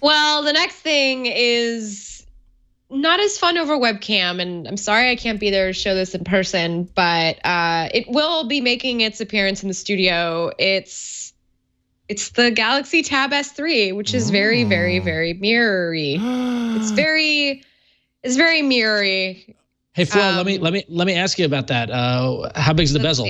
Well, the next thing is not as fun over webcam, and I'm sorry I can't be there to show this in person, but it will be making its appearance in the studio. It's the Galaxy Tab S3, which is very, very, very mirrory. It's very mirrory. Hey Flo, let me ask you about that. How big's the bezel?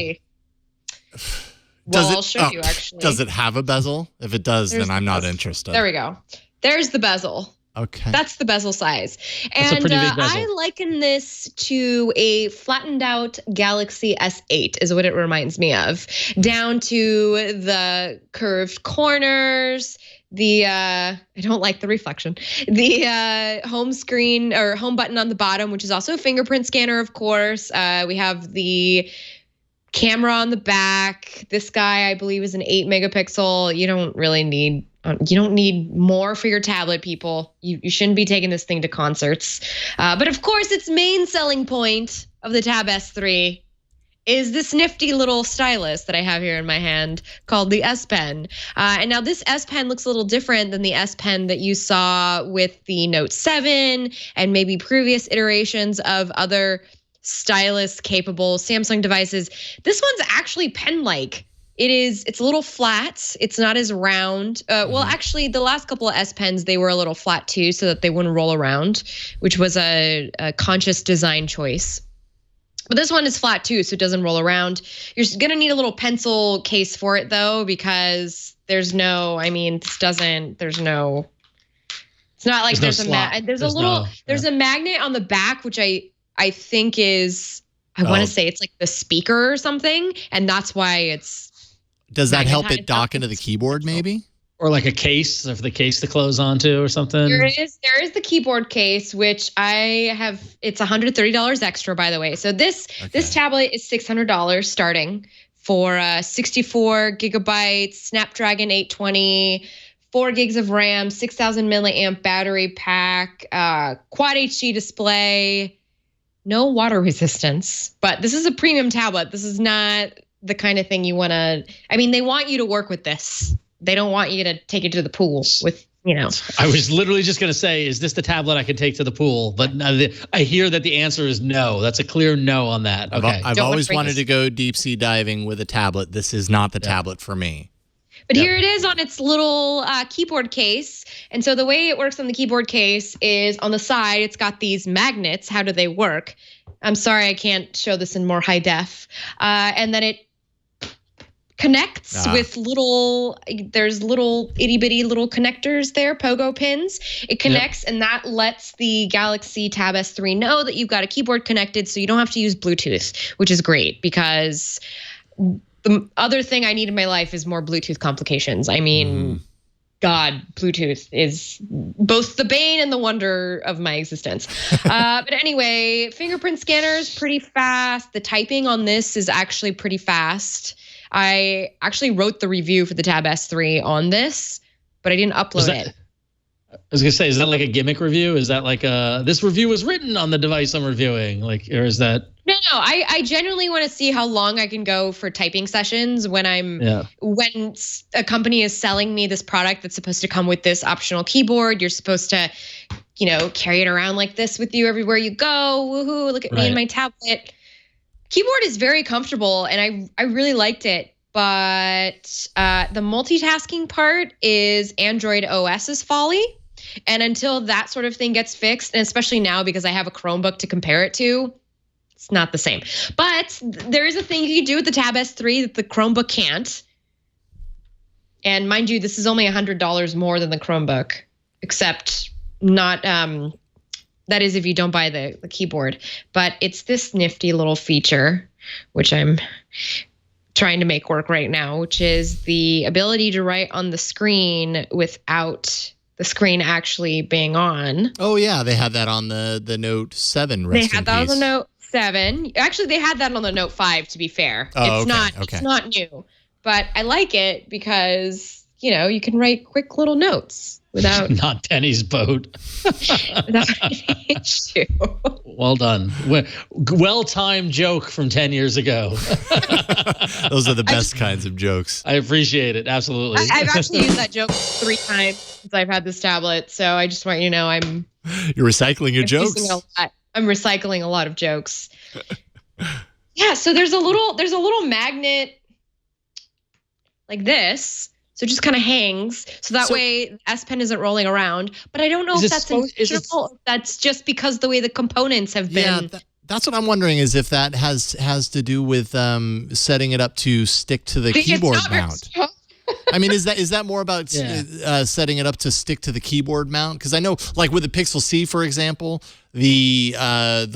Well, I'll show you actually. Does it have a bezel? If it does, then I'm not interested. There we go. There's the bezel. Okay. That's the bezel size. That's a pretty big bezel. I liken this to a flattened out Galaxy S8 is what it reminds me of. Down to the curved corners, I don't like the reflection. The home screen or home button on the bottom, which is also a fingerprint scanner, of course. We have the camera on the back. This guy, I believe, is an 8 megapixel. You don't need more for your tablet, people. You shouldn't be taking this thing to concerts. But of course, its main selling point of the Tab S3 is this nifty little stylus that I have here in my hand called the S Pen. And now this S Pen looks a little different than the S Pen that you saw with the Note 7 and maybe previous iterations of other stylus-capable Samsung devices. This one's actually pen-like. It's a little flat. It's not as round. Well, actually, the last couple of S Pens, they were a little flat too, so that they wouldn't roll around, which was a conscious design choice. But this one is flat too, so it doesn't roll around. You're going to need a little pencil case for it though, because it's not like there's a magnet on the back, which I think is, I want to say it's like the speaker or something. And that's why it's. Does that help it dock into the keyboard maybe? Or like a case, for the case to close onto or something? There is the keyboard case, which I have. It's $130 extra, by the way. So this tablet is $600 starting for 64 gigabytes, Snapdragon 820, 4 gigs of RAM, 6,000 milliamp battery pack, quad HD display, no water resistance. But this is a premium tablet. This is not the kind of thing you want to. I mean, they want you to work with this. They don't want you to take it to the pool with, I was literally just going to say, is this the tablet I could take to the pool? But I hear that the answer is no. That's a clear no on that. Okay. I've always wanted to go deep sea diving with a tablet. This is not the tablet for me. But here it is on its little keyboard case. And so the way it works on the keyboard case is on the side, it's got these magnets. How do they work? I'm sorry, I can't show this in more high def. And then it connects with there's little itty bitty little connectors there, pogo pins. It connects and that lets the Galaxy Tab S3 know that you've got a keyboard connected, so you don't have to use Bluetooth, which is great because the other thing I need in my life is more Bluetooth complications. I mean, God, Bluetooth is both the bane and the wonder of my existence. But anyway, fingerprint scanner is pretty fast. The typing on this is actually pretty fast. I actually wrote the review for the Tab S3 on this, but I didn't upload it. I was going to say, is that like a gimmick review? Is that like this review was written on the device I'm reviewing? Or is that? No. I genuinely want to see how long I can go for typing sessions when when a company is selling me this product that's supposed to come with this optional keyboard. You're supposed to, carry it around like this with you everywhere you go. Woohoo, look at me and my tablet. Keyboard is very comfortable, and I really liked it. But the multitasking part is Android OS's folly. And until that sort of thing gets fixed, and especially now because I have a Chromebook to compare it to, it's not the same. But there is a thing you can do with the Tab S3 that the Chromebook can't. And mind you, this is only $100 more than the Chromebook, except not... that is if you don't buy the keyboard. But it's this nifty little feature, which I'm trying to make work right now, which is the ability to write on the screen without the screen actually being on. Oh, yeah. They had that on the Note 7. They had that on the Note 7. Actually, they had that on the Note 5, to be fair. It's not new. But I like it because, you can write quick little notes without Not Penny's boat. without any issue. Well done. Well-timed joke from 10 years ago. Those are the best kinds of jokes. I appreciate it. Absolutely. I've actually used that joke 3 times since I've had this tablet, so I just want you to know You're recycling your jokes. I'm recycling a lot of jokes. Yeah, so there's a little magnet like this. So it just kind of hangs. So that way the S Pen isn't rolling around. But I don't know if that's intentional, or if that's just because the way the components have been. Yeah, that's what I'm wondering, is if that has to do with setting it up to stick to the keyboard mount. I mean, is that more about setting it up to stick to the keyboard mount? Because I know, like with the Pixel C, for example, the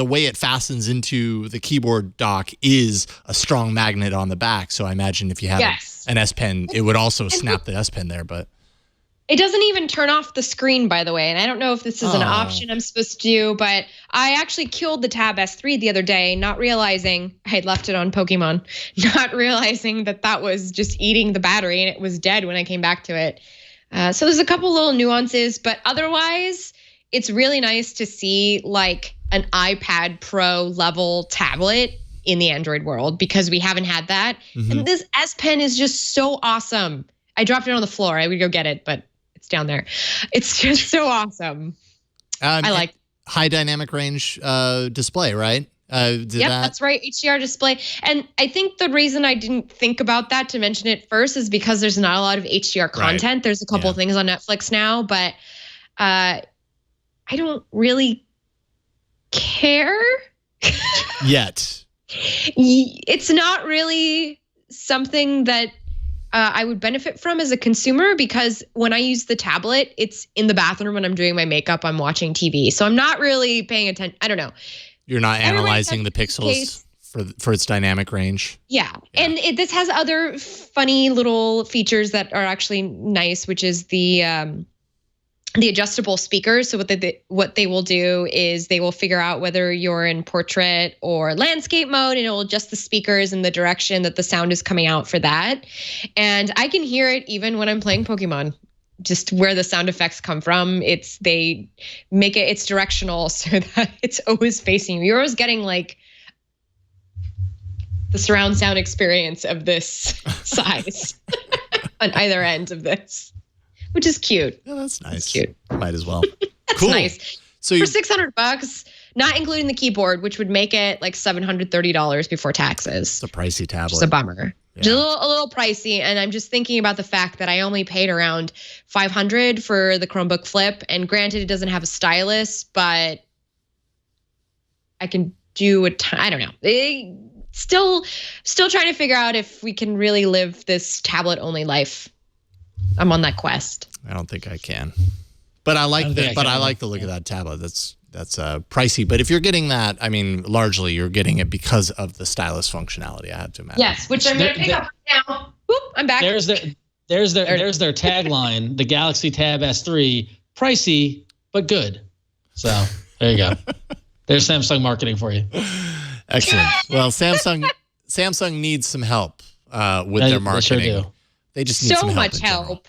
way it fastens into the keyboard dock is a strong magnet on the back. So I imagine if you have an S Pen, it would also snap the S Pen there. But it doesn't even turn off the screen, by the way. And I don't know if this is an option I'm supposed to do, but I actually killed the Tab S3 the other day, not realizing I had left it on Pokemon, not realizing that was just eating the battery and it was dead when I came back to it. So there's a couple little nuances, but otherwise, it's really nice to see like an iPad Pro level tablet in the Android world, because we haven't had that. Mm-hmm. And this S Pen is just so awesome. I dropped it on the floor. I would go get it, but it's down there. It's just so awesome. I like high dynamic range display, right? That's right. HDR display. And I think the reason I didn't think about that to mention it first is because there's not a lot of HDR content. Right. There's a couple of things on Netflix now, but I don't really care yet. It's not really something that I would benefit from as a consumer, because when I use the tablet, it's in the bathroom when I'm doing my makeup, I'm watching TV. So I'm not really paying attention. I don't know. You're not analyzing the pixels for its dynamic range. Yeah. And this has other funny little features that are actually nice, which is the adjustable speakers. So what they will do is they will figure out whether you're in portrait or landscape mode, and it will adjust the speakers in the direction that the sound is coming out for that. And I can hear it even when I'm playing Pokemon, just where the sound effects come from. They make it's directional so that it's always facing you. You're always getting like the surround sound experience of this size on either end of this. Which is cute. Yeah, that's nice. That's cute. Might as well. That's cool. Nice. So for $600, not including the keyboard, which would make it like $730 before taxes. It's a pricey tablet. It's a bummer. Yeah. Just a little pricey, and I'm just thinking about the fact that I only paid around $500 for the Chromebook Flip, and granted, it doesn't have a stylus, but I can do I don't know. Still trying to figure out if we can really live this tablet-only life. I'm on that quest. I don't think I can, but I like the look of that tablet. That's pricey, but if you're getting that, I mean, largely you're getting it because of the stylus functionality, I have to imagine. Yes, which I'm going to pick up right now. Whoop, I'm back. There's their tagline, the Galaxy Tab S3, pricey but good. So there you go. There's Samsung marketing for you. Excellent. Well, Samsung needs some help with their marketing. They sure do. They just need so much help.